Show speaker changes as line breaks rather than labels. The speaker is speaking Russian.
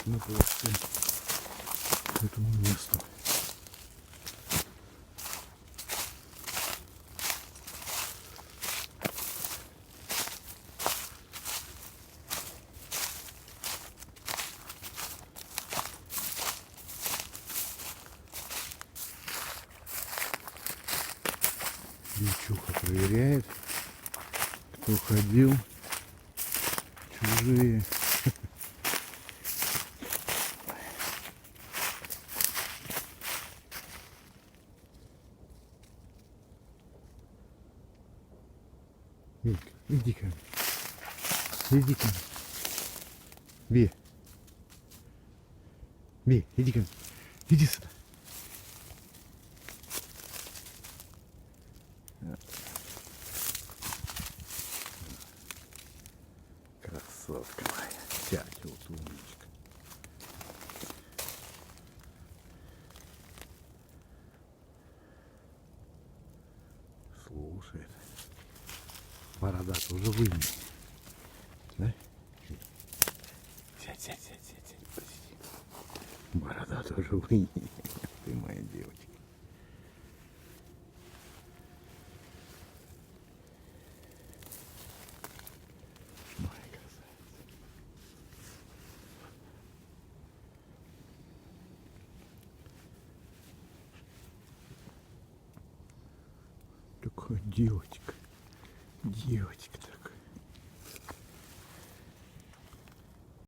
мы подошли к этому месту. Девчуха проверяет, кто ходил, чужие. Вика, иди ко мне. Иди ко мне. Би. Би, иди ко мне. Иди сюда. Красотка моя. Сядь, вот умничка. Слушает. Борода тоже вымя. Да? Сядь. Посиди. Борода тоже вымя. Ты моя девочка. Моя красавица. Такая девочка. Девочка такая.